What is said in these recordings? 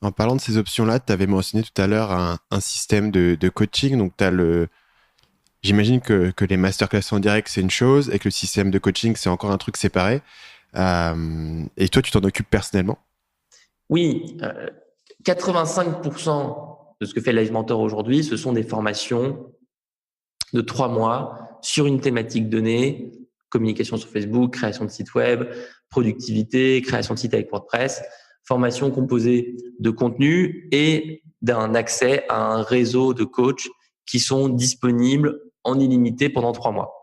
En parlant de ces options-là, tu avais mentionné tout à l'heure un système de coaching. Donc, j'imagine que les masterclass en direct, c'est une chose et que le système de coaching, c'est encore un truc séparé. Et toi, tu t'en occupes personnellement? Oui, 85% de ce que fait Live Mentor aujourd'hui, ce sont des formations de 3 mois sur une thématique donnée, communication sur Facebook, création de site web, productivité, création de site avec WordPress, formation composée de contenu et d'un accès à un réseau de coachs qui sont disponibles en illimité pendant 3 mois.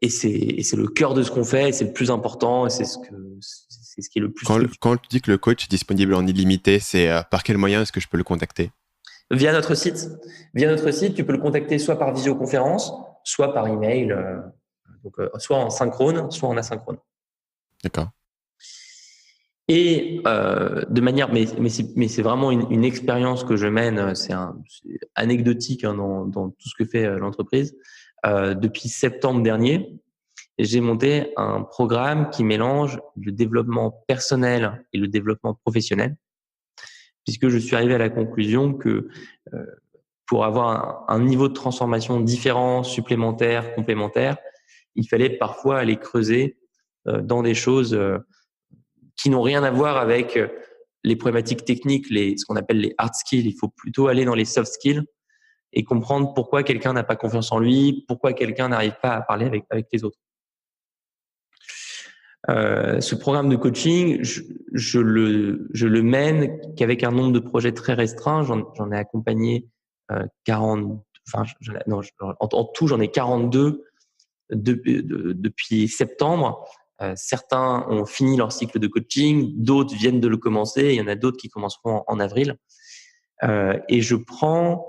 Et c'est le cœur de ce qu'on fait, et c'est le plus important, et c'est ce qui est le plus structuré. Quand tu dis que le coach est disponible en illimité, c'est par quel moyen est-ce que je peux le contacter? Via notre site. Via notre site, tu peux le contacter soit par visioconférence, soit par email, soit en synchrone, soit en asynchrone. D'accord. Et de manière, mais c'est vraiment une expérience que je mène, c'est anecdotique hein, dans tout ce que fait l'entreprise. Depuis septembre dernier, j'ai monté un programme qui mélange le développement personnel et le développement professionnel, puisque je suis arrivé à la conclusion que pour avoir un niveau de transformation différent, supplémentaire, complémentaire, il fallait parfois aller creuser dans des choses qui n'ont rien à voir avec les problématiques techniques, ce qu'on appelle les hard skills. Il faut plutôt aller dans les soft skills et comprendre pourquoi quelqu'un n'a pas confiance en lui, pourquoi quelqu'un n'arrive pas à parler avec les autres. Ce programme de coaching, je le mène qu'avec un nombre de projets très restreint. J'en ai accompagné 40, enfin, non, en tout, j'en ai 42 depuis septembre. Certains ont fini leur cycle de coaching, d'autres viennent de le commencer, il y en a d'autres qui commenceront en avril. Et je prends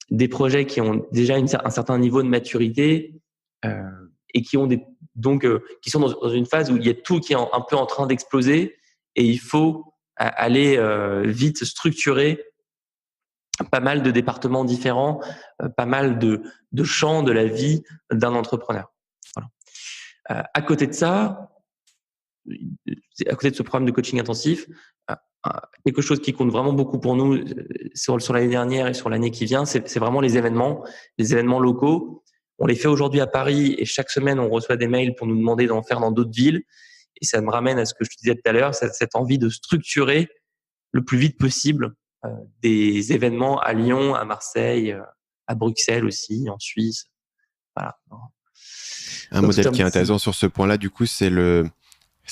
des projets qui ont déjà un certain niveau de maturité euh, et qui ont qui sont dans une phase où il y a tout qui est un peu en train d'exploser et il faut aller vite structurer pas mal de départements différents, pas mal de champs de la vie d'un entrepreneur. Voilà. À côté de ça, à côté de ce programme de coaching intensif, quelque chose qui compte vraiment beaucoup pour nous sur l'année dernière et sur l'année qui vient, c'est vraiment les événements locaux. On les fait aujourd'hui à Paris et chaque semaine, on reçoit des mails pour nous demander d'en faire dans d'autres villes. Et ça me ramène à ce que je te disais tout à l'heure, cette envie de structurer le plus vite possible des événements à Lyon, à Marseille, à Bruxelles aussi, en Suisse. Voilà. Un Donc c'est modèle un qui est petit... intéressant sur ce point-là, du coup, c'est le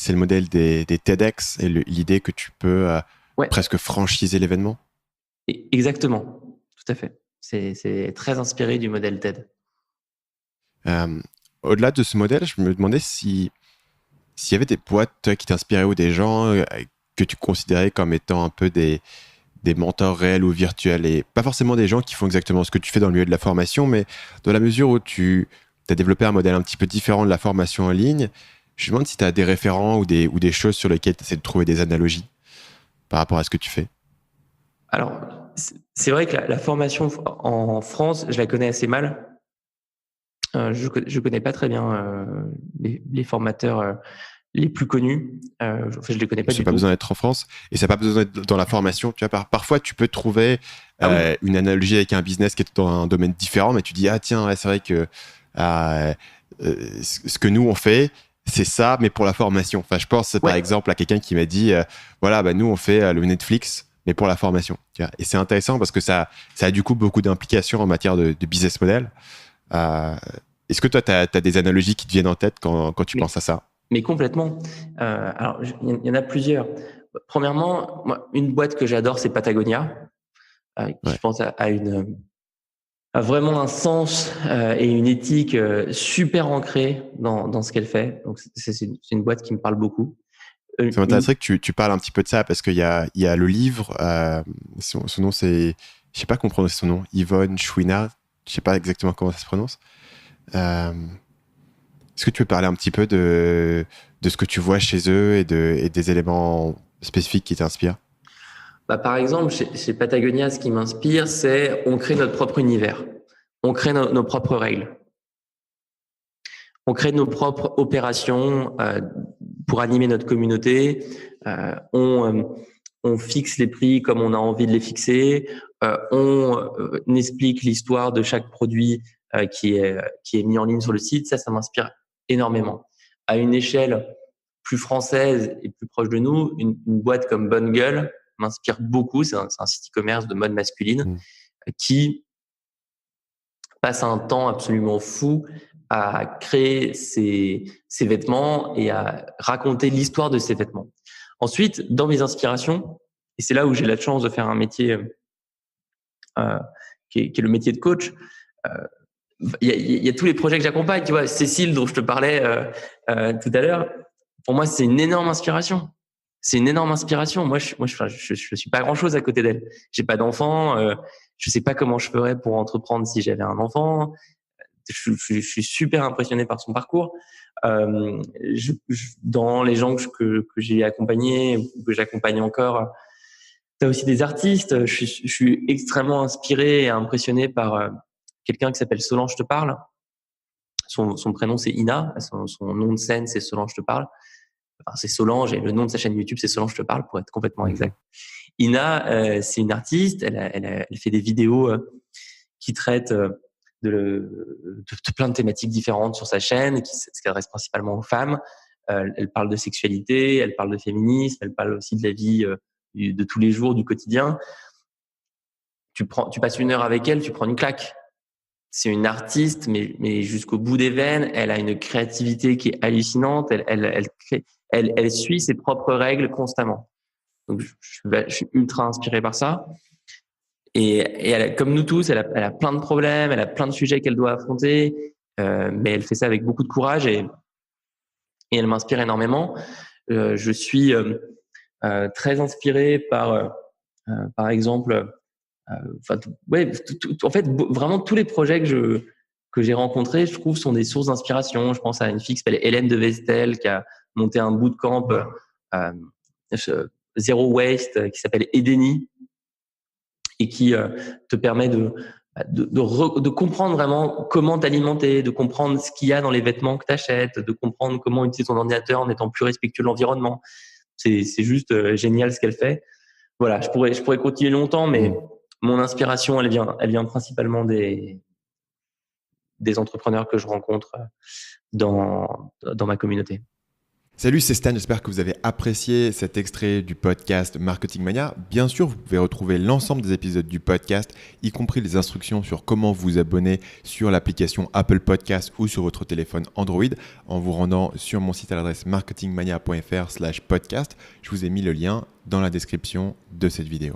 modèle des TEDx et l'idée que tu peux Ouais, presque franchiser l'événement. exactement. Tout à fait. C'est très inspiré du modèle TED. Euh, Au-delà de ce modèle, je me demandais s'il y avait des boîtes toi, qui t'inspiraient ou des gens que tu considérais comme étant un peu des mentors réels ou virtuels et pas forcément des gens qui font exactement ce que tu fais dans le milieu de la formation, mais dans la mesure où tu as développé un modèle un petit peu différent de la formation en ligne, je me demande si tu as des référents ou des choses sur lesquelles tu essaies de trouver des analogies par rapport à ce que tu fais. Alors, c'est vrai que la formation en France, je la connais assez mal. Je connais pas très bien les formateurs les plus connus. Enfin, je les connais pas Ça n'a du pas tout. besoin d'être en France et ça n'a pas besoin d'être dans la formation. Tu vois, parfois, tu peux trouver Ah oui, une analogie avec un business qui est dans un domaine différent, mais tu dis, ah tiens, ouais, c'est vrai que euh, ce que nous, on fait, c'est ça, mais pour la formation. Enfin, je pense, par ouais, exemple, à quelqu'un qui m'a dit, voilà, bah, nous, on fait le Netflix, mais pour la formation. Tu vois. Et c'est intéressant parce que ça a du coup beaucoup d'implications en matière de business model. Euh, Est-ce que toi, tu as des analogies qui te viennent en tête quand tu mais penses à ça? mais complètement. Alors, il y en a plusieurs. Premièrement, moi, une boîte que j'adore, c'est Patagonia. Qui, Ouais. je pense, a vraiment un sens et une éthique super ancrée dans ce qu'elle fait. Donc, c'est une boîte qui me parle beaucoup. Ça Une, m'intéresserait que tu parles un petit peu de ça parce qu'il y a le livre, son nom c'est, je sais pas comment prononcer son nom, Yvonne Chouinard, je sais pas exactement comment ça se prononce. Euh, Est-ce que tu peux parler un petit peu de ce que tu vois chez eux et des éléments spécifiques qui t'inspirent? Par exemple, chez Patagonia, ce qui m'inspire, c'est on crée notre propre univers. On crée nos propres règles. On crée nos propres opérations pour animer notre communauté. On on fixe les prix comme on a envie de les fixer, on explique l'histoire de chaque produit qui est mis en ligne sur le site. Ça m'inspire énormément. À une échelle plus française et plus proche de nous, une boîte comme Bonne Gueule m'inspire beaucoup. C'est un site e-commerce de mode masculine qui passe un temps absolument fou à créer ces vêtements et à raconter l'histoire de ces vêtements. Ensuite, dans mes inspirations, et c'est là où j'ai la chance de faire un métier qui est le métier de coach, il y a tous les projets que j'accompagne. Tu vois, Cécile, dont je te parlais tout à l'heure, pour moi, c'est une énorme inspiration. C'est une énorme inspiration. Moi, je suis pas grand-chose à côté d'elle. J'ai pas d'enfant. Je sais pas comment je ferais pour entreprendre si j'avais un enfant. Je suis super impressionné par son parcours. Dans les gens que j'ai accompagnés, ou que j'accompagne encore, tu as aussi des artistes. Je suis extrêmement inspiré et impressionné par quelqu'un qui s'appelle Solange Te Parle. Son prénom, c'est Ina. Son nom de scène, c'est Solange Te Parle. Enfin, c'est Solange et le nom de sa chaîne YouTube, c'est Solange Te Parle, pour être complètement exact. Ina, c'est une artiste. Elle fait des vidéos qui traitent de plein de thématiques différentes sur sa chaîne, qui s'adresse principalement aux femmes. Elle parle de sexualité, elle parle de féminisme, elle parle aussi de la vie de tous les jours, du quotidien. Tu passes 1 heure avec elle, tu prends une claque. C'est une artiste, mais jusqu'au bout des veines. Elle a une créativité qui est hallucinante. Elle suit ses propres règles constamment. Donc, je suis ultra inspiré par ça. Et comme nous tous, elle a plein de problèmes, elle a plein de sujets qu'elle doit affronter, mais elle fait ça avec beaucoup de courage et elle m'inspire énormément. Je suis très inspiré par exemple, en fait, vraiment tous les projets que j'ai rencontrés, je trouve, sont des sources d'inspiration. Je pense à une fille qui s'appelle Hélène de Vestel, qui a monté un bootcamp Zero Waste qui s'appelle Edeni et qui te permet de comprendre vraiment comment t'alimenter, de comprendre ce qu'il y a dans les vêtements que tu achètes, de comprendre comment utiliser ton ordinateur en étant plus respectueux de l'environnement. C'est juste génial ce qu'elle fait. Voilà, je pourrais continuer longtemps, mais mon inspiration, elle vient principalement des entrepreneurs que je rencontre dans ma communauté. Salut, c'est Stan, j'espère que vous avez apprécié cet extrait du podcast Marketing Mania. Bien sûr, vous pouvez retrouver l'ensemble des épisodes du podcast, y compris les instructions sur comment vous abonner sur l'application Apple Podcast ou sur votre téléphone Android en vous rendant sur mon site à l'adresse marketingmania.fr/podcast. Je vous ai mis le lien dans la description de cette vidéo.